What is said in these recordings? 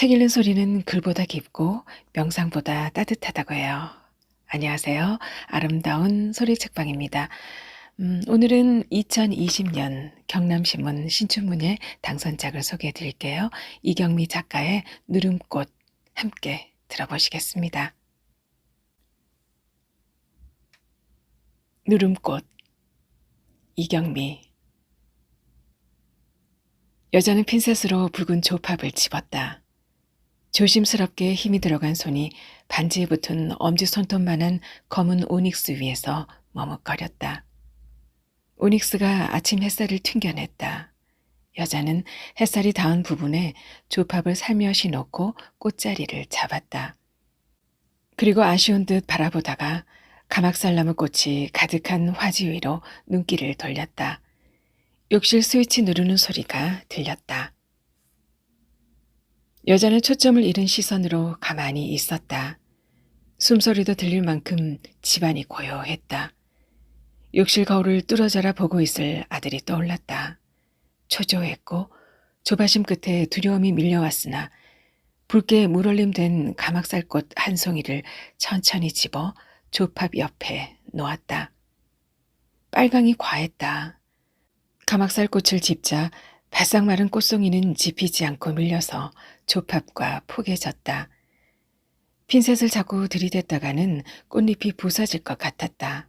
책 읽는 소리는 글보다 깊고 명상보다 따뜻하다고 해요. 안녕하세요. 아름다운 소리 책방입니다. 오늘은 2020년 경남신문 신춘문예 당선작을 소개해 드릴게요. 이경미 작가의 누름꽃 함께 들어보시겠습니다. 누름꽃 이경미. 여자는 핀셋으로 붉은 조팝을 집었다. 조심스럽게 힘이 들어간 손이 반지에 붙은 엄지손톱만한 검은 오닉스 위에서 머뭇거렸다. 오닉스가 아침 햇살을 튕겨냈다. 여자는 햇살이 닿은 부분에 조팝을 살며시 놓고 꽃자리를 잡았다. 그리고 아쉬운 듯 바라보다가 가막살나무 꽃이 가득한 화지 위로 눈길을 돌렸다. 욕실 스위치 누르는 소리가 들렸다. 여자는 초점을 잃은 시선으로 가만히 있었다. 숨소리도 들릴 만큼 집안이 고요했다. 욕실 거울을 뚫어져라 보고 있을 아들이 떠올랐다. 초조했고 조바심 끝에 두려움이 밀려왔으나 붉게 물올림된 가막살꽃 한 송이를 천천히 집어 조팝 옆에 놓았다. 빨강이 과했다. 가막살꽃을 집자 바싹 마른 꽃송이는 집히지 않고 밀려서 조팝과 포개졌다. 핀셋을 자꾸 들이댔다가는 꽃잎이 부서질 것 같았다.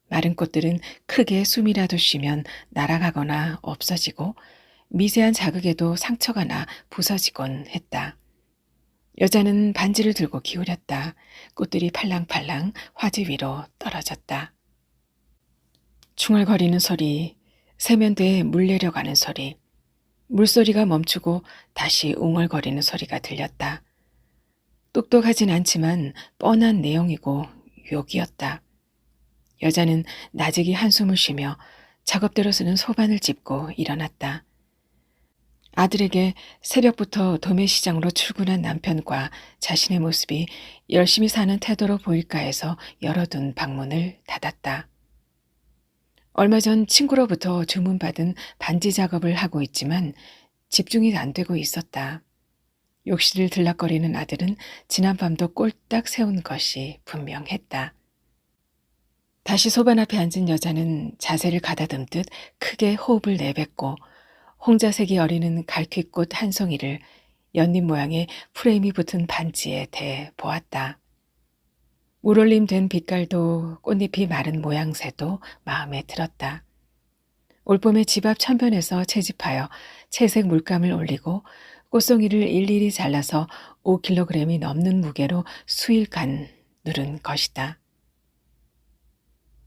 마른 꽃들은 크게 숨이라도 쉬면 날아가거나 없어지고 미세한 자극에도 상처가 나 부서지곤 했다. 여자는 반지를 들고 기울였다. 꽃들이 팔랑팔랑 화지 위로 떨어졌다. 중얼거리는 소리, 세면대에 물 내려가는 소리, 물소리가 멈추고 다시 웅얼거리는 소리가 들렸다. 똑똑하진 않지만 뻔한 내용이고 욕이었다. 여자는 나직이 한숨을 쉬며 작업대로 쓰는 소반을 짚고 일어났다. 아들에게 새벽부터 도매시장으로 출근한 남편과 자신의 모습이 열심히 사는 태도로 보일까 해서 열어둔 방문을 닫았다. 얼마 전 친구로부터 주문받은 반지 작업을 하고 있지만 집중이 안 되고 있었다. 욕실을 들락거리는 아들은 지난밤도 꼴딱 세운 것이 분명했다. 다시 소반 앞에 앉은 여자는 자세를 가다듬듯 크게 호흡을 내뱉고 홍자색이 어리는 갈퀴꽃 한 송이를 연잎 모양의 프레임이 붙은 반지에 대 보았다. 물올림된 빛깔도 꽃잎이 마른 모양새도 마음에 들었다. 올봄에 집 앞 천변에서 채집하여 채색 물감을 올리고 꽃송이를 일일이 잘라서 5kg이 넘는 무게로 수일간 누른 것이다.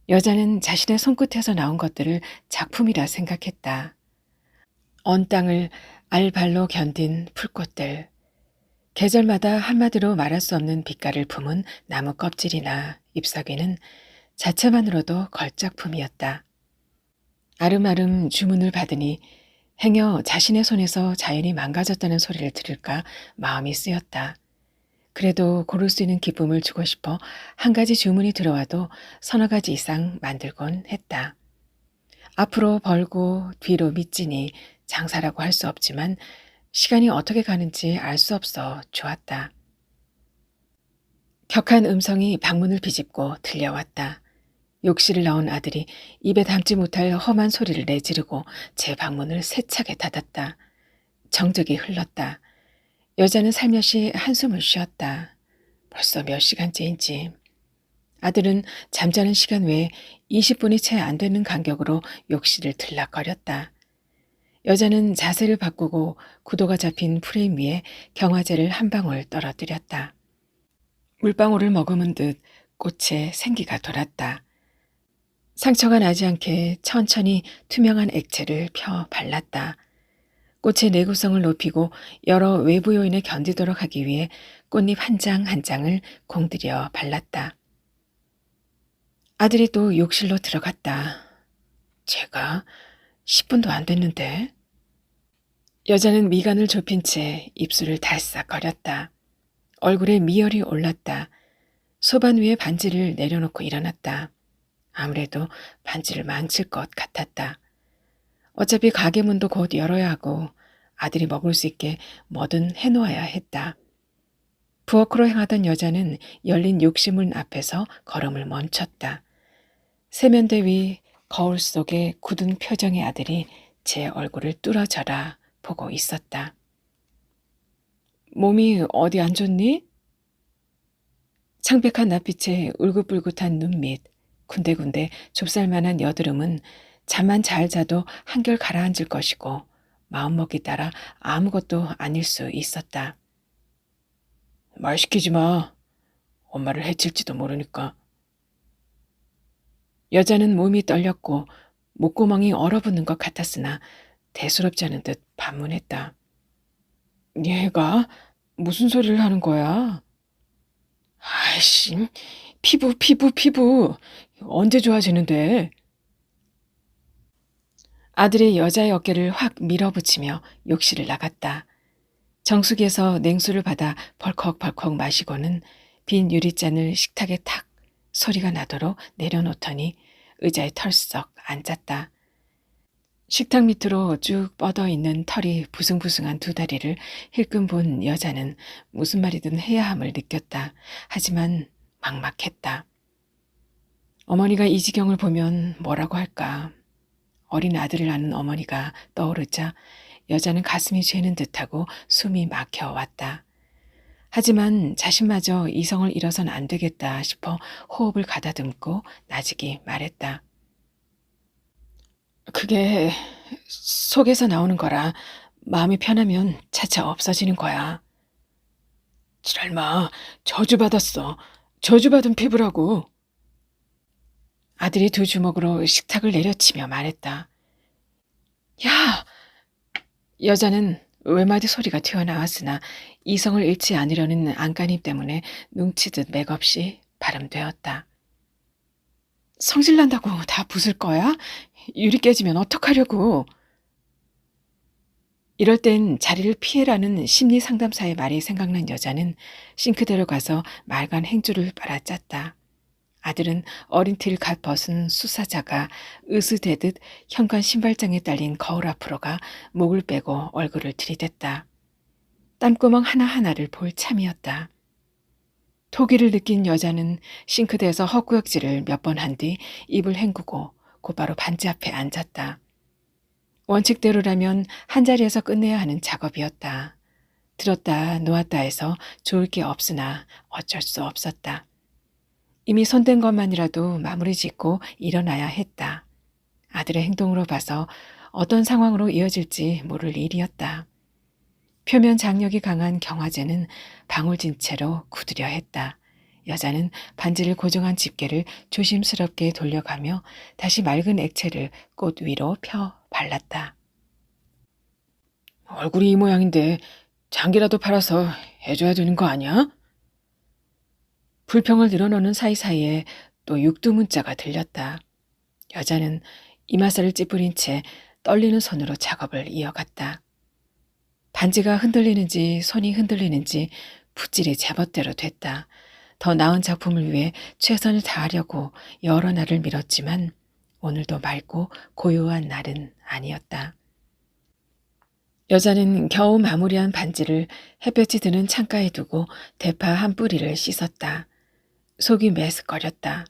여자는 자신의 손끝에서 나온 것들을 작품이라 생각했다. 언 땅을 알발로 견딘 풀꽃들, 계절마다 한마디로 말할 수 없는 빛깔을 품은 나무 껍질이나 잎사귀는 자체만으로도 걸작품이었다. 아름아름 주문을 받으니 행여 자신의 손에서 자연이 망가졌다는 소리를 들을까 마음이 쓰였다. 그래도 고를 수 있는 기쁨을 주고 싶어 한 가지 주문이 들어와도 서너 가지 이상 만들곤 했다. 앞으로 벌고 뒤로 미찌니 장사라고 할 수 없지만 시간이 어떻게 가는지 알 수 없어 좋았다. 격한 음성이 방문을 비집고 들려왔다. 욕실을 나온 아들이 입에 담지 못할 험한 소리를 내지르고 제 방문을 세차게 닫았다. 정적이 흘렀다. 여자는 살며시 한숨을 쉬었다. 벌써 몇 시간째인지. 아들은 잠자는 시간 외에 20분이 채 안 되는 간격으로 욕실을 들락거렸다. 여자는 자세를 바꾸고 구도가 잡힌 프레임 위에 경화제를 한 방울 떨어뜨렸다. 물방울을 머금은 듯 꽃에 생기가 돌았다. 상처가 나지 않게 천천히 투명한 액체를 펴 발랐다. 꽃의 내구성을 높이고 여러 외부 요인에 견디도록 하기 위해 꽃잎 한 장 한 장을 공들여 발랐다. 아들이 또 욕실로 들어갔다. 제가 10분도 안 됐는데. 여자는 미간을 좁힌 채 입술을 달싹거렸다. 얼굴에 미열이 올랐다. 소반 위에 반지를 내려놓고 일어났다. 아무래도 반지를 망칠 것 같았다. 어차피 가게 문도 곧 열어야 하고 아들이 먹을 수 있게 뭐든 해놓아야 했다. 부엌으로 향하던 여자는 열린 욕실문 앞에서 걸음을 멈췄다. 세면대 위 거울 속에 굳은 표정의 아들이 제 얼굴을 뚫어져라 보고 있었다. 몸이 어디 안 좋니? 창백한 낯빛에 울긋불긋한 눈밑, 군데군데 좁쌀만한 여드름은 잠만 잘 자도 한결 가라앉을 것이고 마음먹기 따라 아무것도 아닐 수 있었다. 말 시키지 마. 엄마를 해칠지도 모르니까. 여자는 몸이 떨렸고 목구멍이 얼어붙는 것 같았으나 대수롭지 않은 듯 반문했다. 얘가 무슨 소리를 하는 거야? 아이씨, 피부. 언제 좋아지는데? 아들이 여자의 어깨를 확 밀어붙이며 욕실을 나갔다. 정수기에서 냉수를 받아 벌컥벌컥 마시고는 빈 유리잔을 식탁에 탁 소리가 나도록 내려놓더니 의자에 털썩 앉았다. 식탁 밑으로 쭉 뻗어 있는 털이 부승부승한 두 다리를 힐끔 본 여자는 무슨 말이든 해야 함을 느꼈다. 하지만 막막했다. 어머니가 이 지경을 보면 뭐라고 할까. 어린 아들을 낳는 어머니가 떠오르자 여자는 가슴이 죄는 듯하고 숨이 막혀왔다. 하지만 자신마저 이성을 잃어선 안 되겠다 싶어 호흡을 가다듬고 나직이 말했다. 그게 속에서 나오는 거라 마음이 편하면 차차 없어지는 거야. 지랄마, 저주받았어. 저주받은 피부라고. 아들이 두 주먹으로 식탁을 내려치며 말했다. 야! 여자는 외마디 소리가 튀어나왔으나 이성을 잃지 않으려는 안간힘 때문에 눈치듯 맥없이 발음되었다. 성질난다고 다 부술 거야? 유리 깨지면 어떡하려고. 이럴 땐 자리를 피해라는 심리상담사의 말이 생각난 여자는 싱크대로 가서 말간 행주를 빨아짰다. 아들은 어린 티를 갓 벗은 수사자가 으스대듯 현관 신발장에 딸린 거울 앞으로 가 목을 빼고 얼굴을 들이댔다. 땀구멍 하나하나를 볼 참이었다. 토기를 느낀 여자는 싱크대에서 헛구역질을 몇 번 한 뒤 입을 헹구고 곧바로 반지 앞에 앉았다. 원칙대로라면 한자리에서 끝내야 하는 작업이었다. 들었다 놓았다 해서 좋을 게 없으나 어쩔 수 없었다. 이미 손댄 것만이라도 마무리 짓고 일어나야 했다. 아들의 행동으로 봐서 어떤 상황으로 이어질지 모를 일이었다. 표면 장력이 강한 경화제는 방울진 채로 굳으려 했다. 여자는 반지를 고정한 집게를 조심스럽게 돌려가며 다시 맑은 액체를 꽃 위로 펴 발랐다. 얼굴이 이 모양인데 장기라도 팔아서 해줘야 되는 거 아니야? 불평을 늘어놓는 사이사이에 또 육두문자가 들렸다. 여자는 이마살을 찌푸린 채 떨리는 손으로 작업을 이어갔다. 반지가 흔들리는지 손이 흔들리는지 붓질이 제멋대로 됐다. 더 나은 작품을 위해 최선을 다하려고 여러 날을 미뤘지만 오늘도 맑고 고요한 날은 아니었다. 여자는 겨우 마무리한 반지를 햇볕이 드는 창가에 두고 대파 한 뿌리를 씻었다. 속이 메스꺼렸다.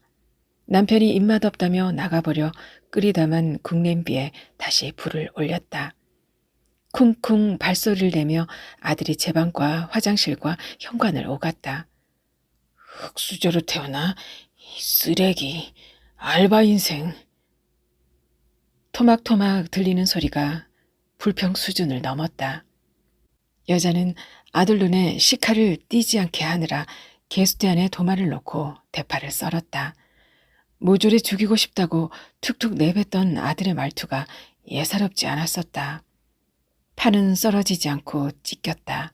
남편이 입맛 없다며 나가버려 끓이다만 국냄비에 다시 불을 올렸다. 쿵쿵 발소리를 내며 아들이 제 방과 화장실과 현관을 오갔다. 흙수저로 태어나 이 쓰레기, 알바 인생. 토막토막 들리는 소리가 불평 수준을 넘었다. 여자는 아들 눈에 시카를 띄지 않게 하느라 개수대 안에 도마를 놓고 대파를 썰었다. 모조리 죽이고 싶다고 툭툭 내뱉던 아들의 말투가 예사롭지 않았었다. 파는 썰어지지 않고 찢겼다.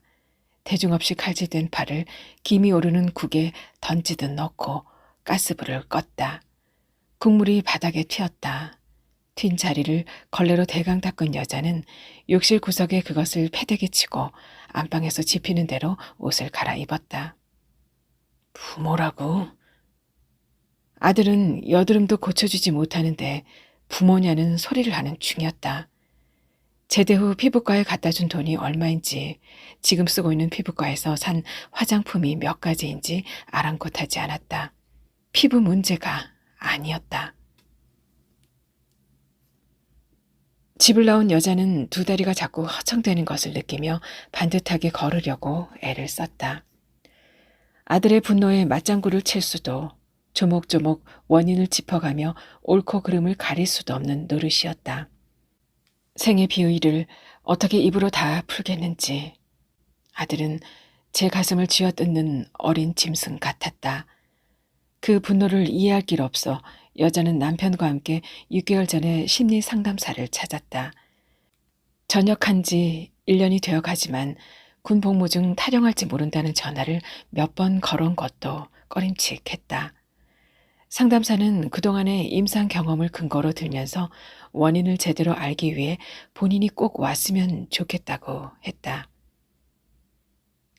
대중 없이 칼질된 파를 김이 오르는 국에 던지듯 넣고 가스불을 껐다. 국물이 바닥에 튀었다. 튄 자리를 걸레로 대강 닦은 여자는 욕실 구석에 그것을 패대기 치고 안방에서 집히는 대로 옷을 갈아입었다. 부모라고? 아들은 여드름도 고쳐주지 못하는데 부모냐는 소리를 하는 중이었다. 제대 후 피부과에 갖다 준 돈이 얼마인지, 지금 쓰고 있는 피부과에서 산 화장품이 몇 가지인지 아랑곳하지 않았다. 피부 문제가 아니었다. 집을 나온 여자는 두 다리가 자꾸 허청대는 것을 느끼며 반듯하게 걸으려고 애를 썼다. 아들의 분노에 맞장구를 칠 수도, 조목조목 원인을 짚어가며 옳고 그름을 가릴 수도 없는 노릇이었다. 생의 비의를 어떻게 입으로 다 풀겠는지. 아들은 제 가슴을 쥐어뜯는 어린 짐승 같았다. 그 분노를 이해할 길 없어 여자는 남편과 함께 6개월 전에 심리 상담사를 찾았다. 전역한 지 1년이 되어 가지만 군 복무 중 탈영할지 모른다는 전화를 몇 번 걸어온 것도 꺼림칙했다. 상담사는 그동안의 임상 경험을 근거로 들면서 원인을 제대로 알기 위해 본인이 꼭 왔으면 좋겠다고 했다.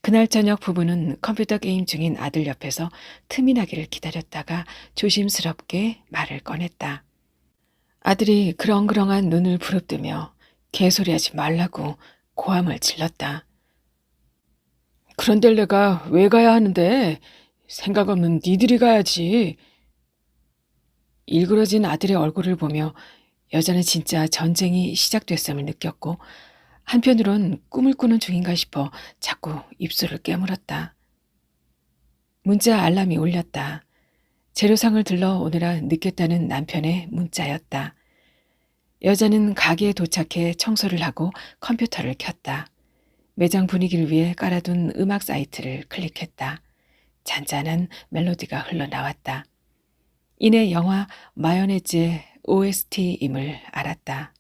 그날 저녁 부부는 컴퓨터 게임 중인 아들 옆에서 틈이 나기를 기다렸다가 조심스럽게 말을 꺼냈다. 아들이 그렁그렁한 눈을 부릅뜨며 개소리하지 말라고 고함을 질렀다. 그런데 내가 왜 가야 하는데? 생각 없는 니들이 가야지. 일그러진 아들의 얼굴을 보며 여자는 진짜 전쟁이 시작됐음을 느꼈고 한편으론 꿈을 꾸는 중인가 싶어 자꾸 입술을 깨물었다. 문자 알람이 울렸다. 재료상을 들러 오느라 늦겠다는 남편의 문자였다. 여자는 가게에 도착해 청소를 하고 컴퓨터를 켰다. 매장 분위기를 위해 깔아둔 음악 사이트를 클릭했다. 잔잔한 멜로디가 흘러나왔다. 이내 영화 마요네즈의 OST임을 알았다.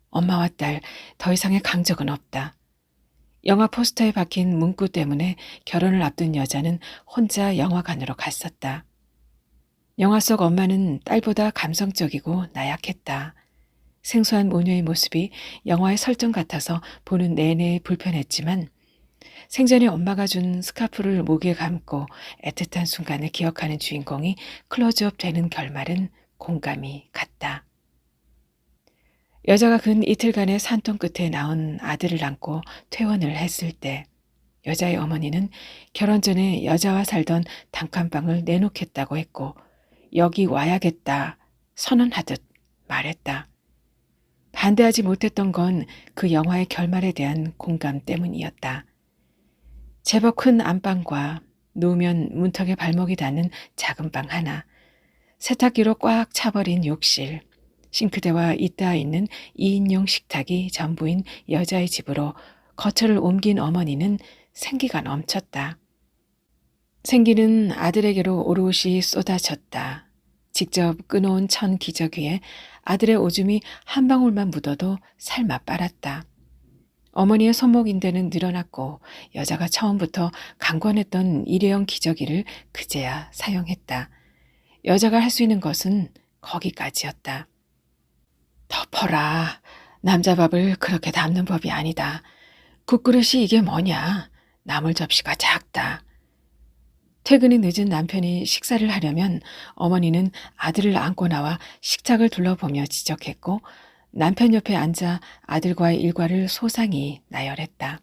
엄마와 딸, 더 이상의 강적은 없다. 영화 포스터에 박힌 문구 때문에 결혼을 앞둔 여자는 혼자 영화관으로 갔었다. 영화 속 엄마는 딸보다 감성적이고 나약했다. 생소한 모녀의 모습이 영화의 설정 같아서 보는 내내 불편했지만 생전에 엄마가 준 스카프를 목에 감고 애틋한 순간을 기억하는 주인공이 클로즈업 되는 결말은 공감이 갔다. 여자가 근 이틀간의 산통 끝에 낳은 아들을 안고 퇴원을 했을 때 여자의 어머니는 결혼 전에 여자와 살던 단칸방을 내놓겠다고 했고 여기 와야겠다 선언하듯 말했다. 반대하지 못했던 건 그 영화의 결말에 대한 공감 때문이었다. 제법 큰 안방과 누우면 문턱에 발목이 닿는 작은 방 하나, 세탁기로 꽉 차버린 욕실, 싱크대와 잇따 있는 2인용 식탁이 전부인 여자의 집으로 거처를 옮긴 어머니는 생기가 넘쳤다. 생기는 아들에게로 오롯이 쏟아졌다. 직접 끊어온 천 기저 위에 아들의 오줌이 한 방울만 묻어도 살맛 빨았다. 어머니의 손목인대는 늘어났고 여자가 처음부터 강권했던 일회용 기저귀를 그제야 사용했다. 여자가 할 수 있는 것은 거기까지였다. 덮어라. 남자 밥을 그렇게 담는 법이 아니다. 국그릇이 이게 뭐냐. 나물 접시가 작다. 퇴근이 늦은 남편이 식사를 하려면 어머니는 아들을 안고 나와 식탁을 둘러보며 지적했고 남편 옆에 앉아 아들과의 일과를 소상히 나열했다.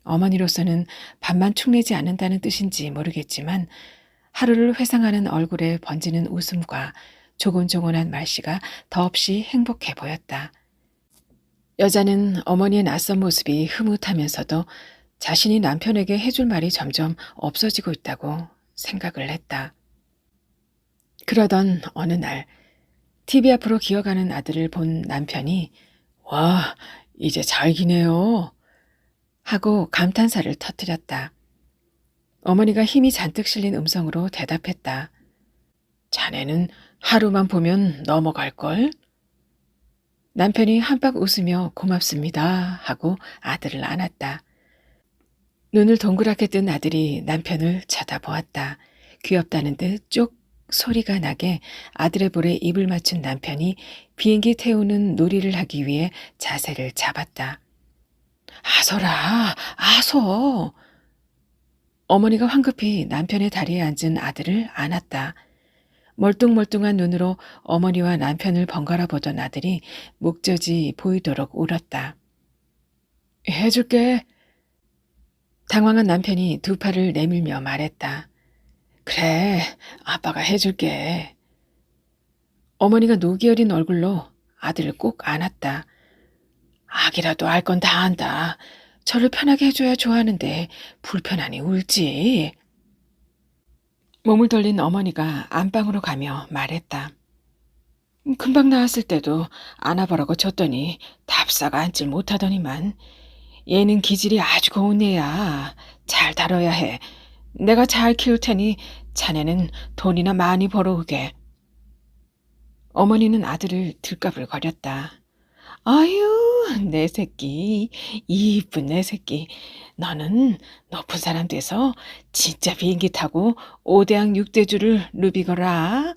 어머니로서는 밥만 축내지 않는다는 뜻인지 모르겠지만 하루를 회상하는 얼굴에 번지는 웃음과 조곤조곤한 말씨가 더없이 행복해 보였다. 여자는 어머니의 낯선 모습이 흐뭇하면서도 자신이 남편에게 해줄 말이 점점 없어지고 있다고 생각을 했다. 그러던 어느 날 TV 앞으로 기어가는 아들을 본 남편이 와, 이제 잘 기네요 하고 감탄사를 터뜨렸다. 어머니가 힘이 잔뜩 실린 음성으로 대답했다. 자네는 하루만 보면 넘어갈걸? 남편이 한박 웃으며 고맙습니다 하고 아들을 안았다. 눈을 동그랗게 뜬 아들이 남편을 쳐다보았다. 귀엽다는 듯 쪽 소리가 나게 아들의 볼에 입을 맞춘 남편이 비행기 태우는 놀이를 하기 위해 자세를 잡았다. 아서라, 아서. 어머니가 황급히 남편의 다리에 앉은 아들을 안았다. 멀뚱멀뚱한 눈으로 어머니와 남편을 번갈아 보던 아들이 목젖이 보이도록 울었다. 해줄게. 당황한 남편이 두 팔을 내밀며 말했다. 그래, 아빠가 해줄게. 어머니가 노기 어린 얼굴로 아들을 꼭 안았다. 아기라도 알 건 다 안다. 저를 편하게 해줘야 좋아하는데 불편하니 울지. 몸을 돌린 어머니가 안방으로 가며 말했다. 금방 나왔을 때도 안아보라고 줬더니 답사가 앉질 못하더니만. 얘는 기질이 아주 고운 애야. 잘 다뤄야 해. 내가 잘 키울 테니 자네는 돈이나 많이 벌어오게. 어머니는 아들을 들까불거렸다. 아유, 내 새끼, 이쁜 내 새끼. 너는 높은 사람 돼서 진짜 비행기 타고 5대양 6대주를 누비거라.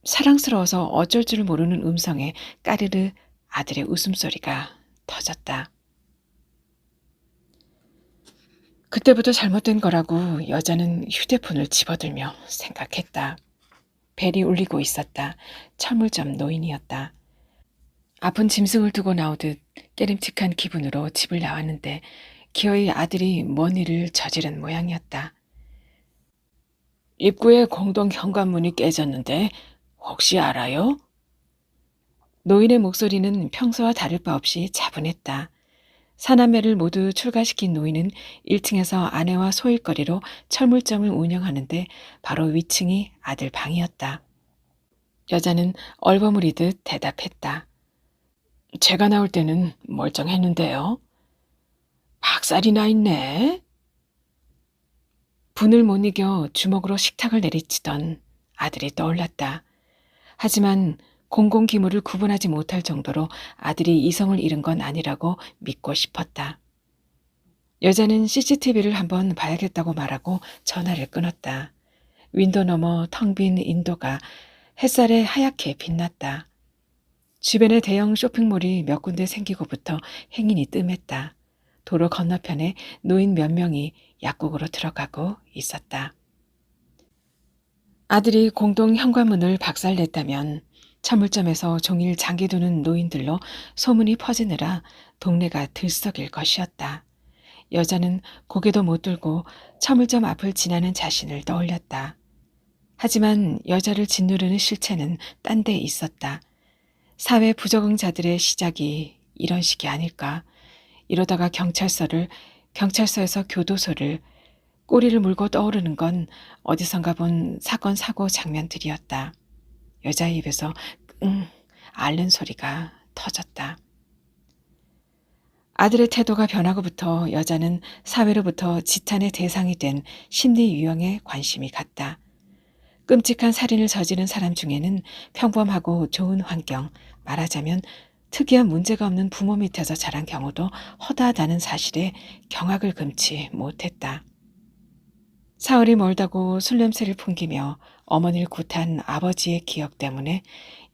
사랑스러워서 어쩔 줄 모르는 음성에 까르르 아들의 웃음소리가 터졌다. 그때부터 잘못된 거라고 여자는 휴대폰을 집어들며 생각했다. 벨이 울리고 있었다. 철물점 노인이었다. 아픈 짐승을 두고 나오듯 깨림칙한 기분으로 집을 나왔는데 기어이 아들이 뭔 일을 저지른 모양이었다. 입구에 공동 현관문이 깨졌는데 혹시 알아요? 노인의 목소리는 평소와 다를 바 없이 차분했다. 사남매를 모두 출가시킨 노인은 1층에서 아내와 소일거리로 철물점을 운영하는데 바로 위층이 아들 방이었다. 여자는 얼버무리듯 대답했다. 제가 나올 때는 멀쩡했는데요. 박살이 나 있네. 분을 못 이겨 주먹으로 식탁을 내리치던 아들이 떠올랐다. 하지만 공공기물을 구분하지 못할 정도로 아들이 이성을 잃은 건 아니라고 믿고 싶었다. 여자는 CCTV를 한번 봐야겠다고 말하고 전화를 끊었다. 윈도 너머 텅 빈 인도가 햇살에 하얗게 빛났다. 주변에 대형 쇼핑몰이 몇 군데 생기고부터 행인이 뜸했다. 도로 건너편에 노인 몇 명이 약국으로 들어가고 있었다. 아들이 공동 현관문을 박살냈다면 철물점에서 종일 장기두는 노인들로 소문이 퍼지느라 동네가 들썩일 것이었다. 여자는 고개도 못 들고 철물점 앞을 지나는 자신을 떠올렸다. 하지만 여자를 짓누르는 실체는 딴 데 있었다. 사회 부적응자들의 시작이 이런 식이 아닐까. 이러다가 경찰서에서 교도소를, 꼬리를 물고 떠오르는 건 어디선가 본 사건 사고 장면들이었다. 여자의 입에서 앓는 소리가 터졌다. 아들의 태도가 변하고부터 여자는 사회로부터 지탄의 대상이 된 심리 유형에 관심이 갔다. 끔찍한 살인을 저지른 사람 중에는 평범하고 좋은 환경, 말하자면 특이한 문제가 없는 부모 밑에서 자란 경우도 허다하다는 사실에 경악을 금치 못했다. 사흘이 멀다고 술 냄새를 풍기며 어머니를 굿한 아버지의 기억 때문에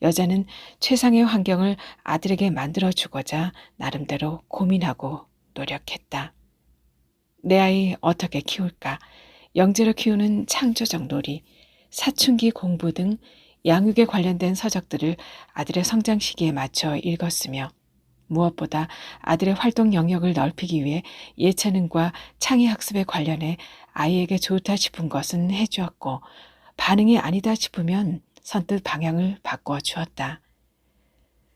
여자는 최상의 환경을 아들에게 만들어주고자 나름대로 고민하고 노력했다. 내 아이 어떻게 키울까? 영재로 키우는 창조적 놀이, 사춘기 공부 등 양육에 관련된 서적들을 아들의 성장 시기에 맞춰 읽었으며 무엇보다 아들의 활동 영역을 넓히기 위해 예체능과 창의학습에 관련해 아이에게 좋다 싶은 것은 해주었고 반응이 아니다 싶으면 선뜻 방향을 바꿔 주었다.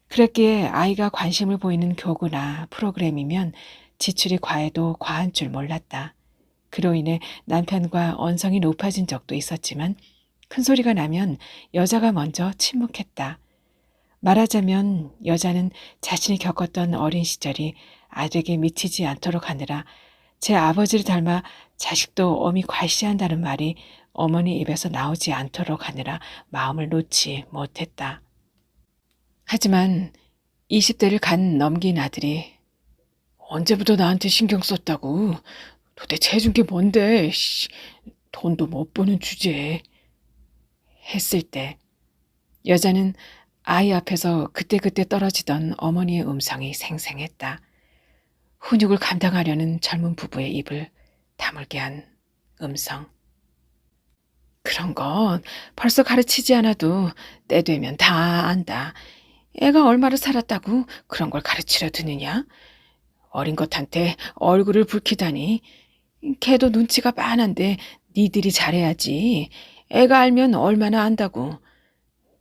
그랬기에 아이가 관심을 보이는 교구나 프로그램이면 지출이 과해도 과한 줄 몰랐다. 그로 인해 남편과 언성이 높아진 적도 있었지만 큰 소리가 나면 여자가 먼저 침묵했다. 말하자면 여자는 자신이 겪었던 어린 시절이 아들에게 미치지 않도록 하느라 제 아버지를 닮아 자식도 엄히 과시한다는 말이 어머니 입에서 나오지 않도록 하느라 마음을 놓지 못했다. 하지만 20대를 간 넘긴 아들이 언제부터 나한테 신경 썼다고? 도대체 해준 게 뭔데? 돈도 못 버는 주제에. 했을 때 여자는 아이 앞에서 그때그때 떨어지던 어머니의 음성이 생생했다. 훈육을 감당하려는 젊은 부부의 입을 다물게 한 음성. 그런 건 벌써 가르치지 않아도 때 되면 다 안다. 애가 얼마를 살았다고 그런 걸 가르치려 드느냐? 어린 것한테 얼굴을 붉히다니. 걔도 눈치가 빤한데 니들이 잘해야지. 애가 알면 얼마나 안다고.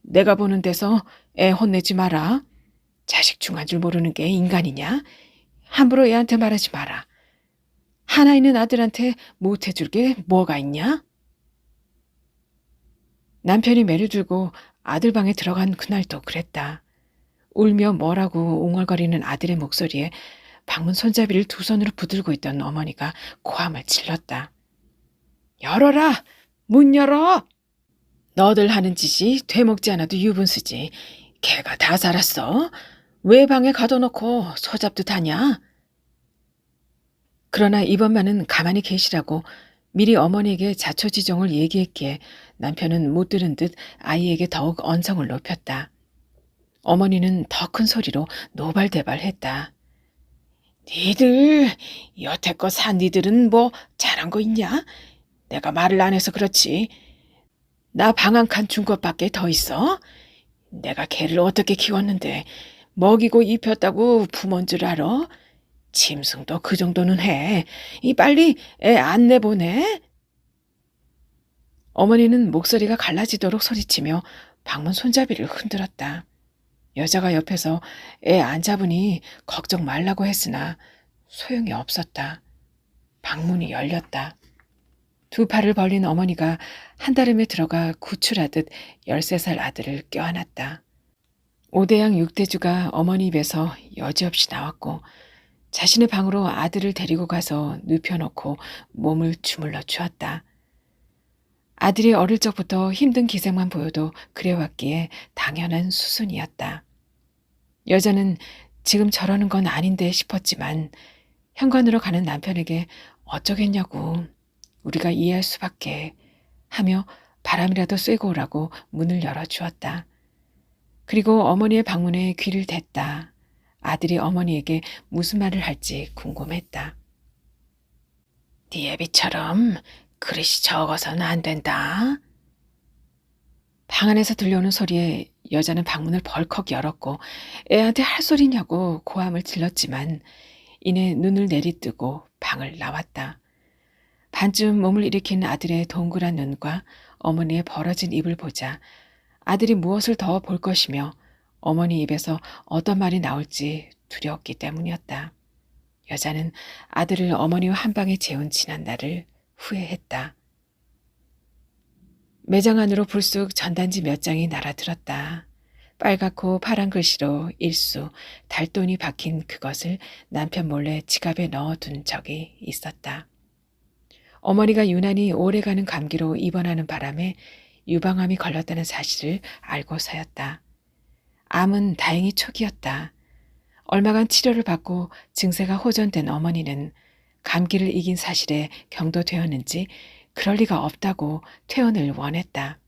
내가 보는 데서 애 혼내지 마라. 자식 중한 줄 모르는 게 인간이냐? 함부로 애한테 말하지 마라. 하나 있는 아들한테 못해줄 게 뭐가 있냐? 남편이 매를 들고 아들 방에 들어간 그날도 그랬다. 울며 뭐라고 옹알거리는 아들의 목소리에 방문 손잡이를 두 손으로 붙들고 있던 어머니가 고함을 질렀다. 열어라! 문 열어! 너들 하는 짓이 되먹지 않아도 유분수지. 걔가 다 살았어. 왜 방에 가둬놓고 소잡듯 하냐? 그러나 이번만은 가만히 계시라고 미리 어머니에게 자초지종을 얘기했기에 남편은 못 들은 듯 아이에게 더욱 언성을 높였다. 어머니는 더 큰 소리로 노발대발했다. 니들, 여태껏 산 니들은 뭐 잘한 거 있냐? 내가 말을 안 해서 그렇지. 나 방 한 칸 준 것밖에 더 있어? 내가 걔를 어떻게 키웠는데 먹이고 입혔다고 부모인 줄 알아? 짐승도 그 정도는 해. 이 빨리 애 안 내보내? 어머니는 목소리가 갈라지도록 소리치며 방문 손잡이를 흔들었다. 여자가 옆에서 애 안 잡으니 걱정 말라고 했으나 소용이 없었다. 방문이 열렸다. 두 팔을 벌린 어머니가 한달음에 들어가 구출하듯 13살 아들을 껴안았다. 오대양 육대주가 어머니 입에서 여지없이 나왔고 자신의 방으로 아들을 데리고 가서 눕혀놓고 몸을 주물러 주었다. 아들이 어릴 적부터 힘든 기색만 보여도 그래왔기에 당연한 수순이었다. 여자는 지금 저러는 건 아닌데 싶었지만 현관으로 가는 남편에게 어쩌겠냐고 우리가 이해할 수밖에 하며 바람이라도 쐬고 오라고 문을 열어주었다. 그리고 어머니의 방문에 귀를 댔다. 아들이 어머니에게 무슨 말을 할지 궁금했다. 네 애비처럼 그릇이 적어서는 안 된다. 방 안에서 들려오는 소리에 여자는 방문을 벌컥 열었고 애한테 할 소리냐고 고함을 질렀지만 이내 눈을 내리뜨고 방을 나왔다. 반쯤 몸을 일으킨 아들의 동그란 눈과 어머니의 벌어진 입을 보자 아들이 무엇을 더 볼 것이며 어머니 입에서 어떤 말이 나올지 두려웠기 때문이었다. 여자는 아들을 어머니와 한 방에 재운 지난날을 후회했다. 매장 안으로 불쑥 전단지 몇 장이 날아들었다. 빨갛고 파란 글씨로 일수, 달돈이 박힌 그것을 남편 몰래 지갑에 넣어둔 적이 있었다. 어머니가 유난히 오래가는 감기로 입원하는 바람에 유방암이 걸렸다는 사실을 알고서였다. 암은 다행히 초기였다. 얼마간 치료를 받고 증세가 호전된 어머니는 감기를 이긴 사실에 경도되었는지 그럴 리가 없다고 퇴원을 원했다.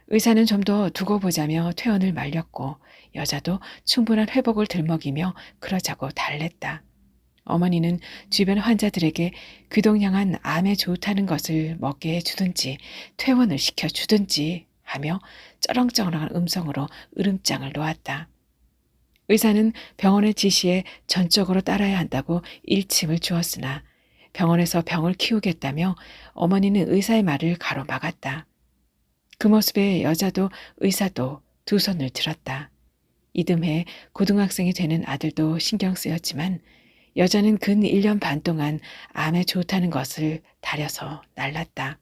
의사는 좀 더 두고 보자며 퇴원을 말렸고 여자도 충분한 회복을 들먹이며 그러자고 달랬다. 어머니는 주변 환자들에게 귀동냥한 암에 좋다는 것을 먹게 해주든지 퇴원을 시켜주든지 하며 쩌렁쩌렁한 음성으로 으름장을 놓았다. 의사는 병원의 지시에 전적으로 따라야 한다고 일침을 주었으나 병원에서 병을 키우겠다며 어머니는 의사의 말을 가로막았다. 그 모습에 여자도 의사도 두 손을 들었다. 이듬해 고등학생이 되는 아들도 신경 쓰였지만 여자는 근 1년 반 동안 암에 좋다는 것을 다려서 날랐다.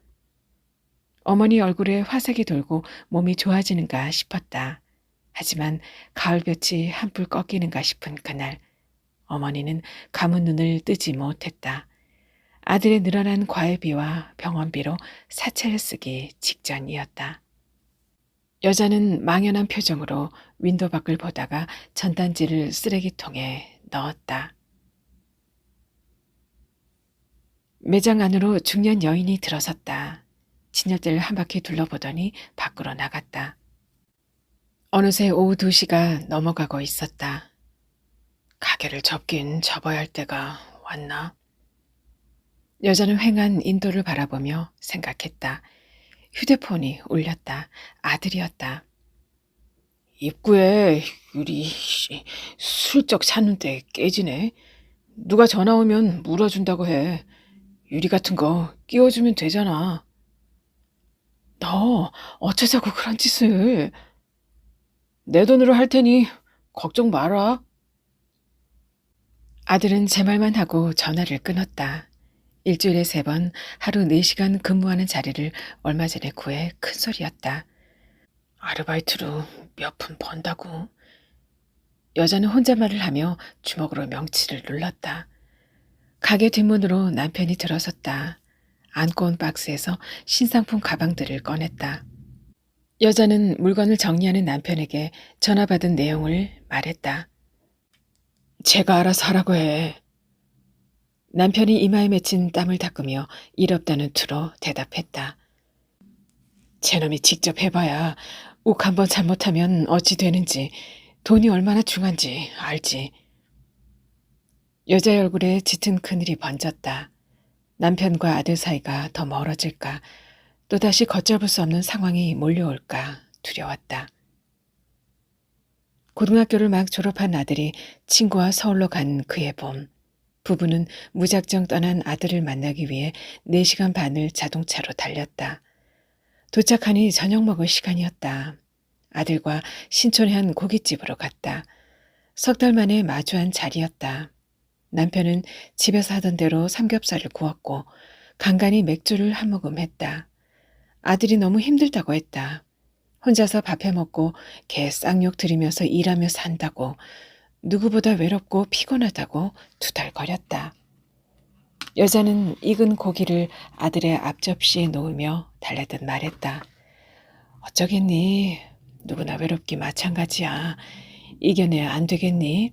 어머니 얼굴에 화색이 돌고 몸이 좋아지는가 싶었다. 하지만 가을볕이 한풀 꺾이는가 싶은 그날 어머니는 감은 눈을 뜨지 못했다. 아들의 늘어난 과외비와 병원비로 사채를 쓰기 직전이었다. 여자는 망연한 표정으로 윈도 밖을 보다가 전단지를 쓰레기통에 넣었다. 매장 안으로 중년 여인이 들어섰다. 진열대를 한 바퀴 둘러보더니 밖으로 나갔다. 어느새 오후 2시가 넘어가고 있었다. 가게를 접긴 접어야 할 때가 왔나? 여자는 횡한 인도를 바라보며 생각했다. 휴대폰이 울렸다. 아들이었다. 입구에 유리 슬쩍 찼는데 깨지네. 누가 전화 오면 물어준다고 해. 유리 같은 거 끼워주면 되잖아. 너 어쩌자고 그런 짓을. 내 돈으로 할 테니 걱정 마라. 아들은 제 말만 하고 전화를 끊었다. 일주일에 3번 하루 4시간 근무하는 자리를 얼마 전에 구해 큰 소리였다. 아르바이트로 몇 푼 번다고. 여자는 혼잣말을 하며 주먹으로 명치를 눌렀다. 가게 뒷문으로 남편이 들어섰다. 안고 온 박스에서 신상품 가방들을 꺼냈다. 여자는 물건을 정리하는 남편에게 전화 받은 내용을 말했다. 제가 알아서 하라고 해. 남편이 이마에 맺힌 땀을 닦으며 일 없다는 투로 대답했다. 제놈이 직접 해봐야 욱 한번 잘못하면 어찌 되는지, 돈이 얼마나 중한지 알지. 여자의 얼굴에 짙은 그늘이 번졌다. 남편과 아들 사이가 더 멀어질까, 또다시 걷잡을 수 없는 상황이 몰려올까 두려웠다. 고등학교를 막 졸업한 아들이 친구와 서울로 간 그의 봄. 부부는 무작정 떠난 아들을 만나기 위해 4시간 반을 자동차로 달렸다. 도착하니 저녁 먹을 시간이었다. 아들과 신촌의 한 고깃집으로 갔다. 3달 만에 마주한 자리였다. 남편은 집에서 하던 대로 삼겹살을 구웠고 간간히 맥주를 한 모금 했다. 아들이 너무 힘들다고 했다. 혼자서 밥 해먹고 개 쌍욕 들이면서 일하며 산다고, 누구보다 외롭고 피곤하다고 투덜거렸다. 여자는 익은 고기를 아들의 앞접시에 놓으며 달래듯 말했다. 어쩌겠니? 누구나 외롭기 마찬가지야. 이겨내야 안 되겠니?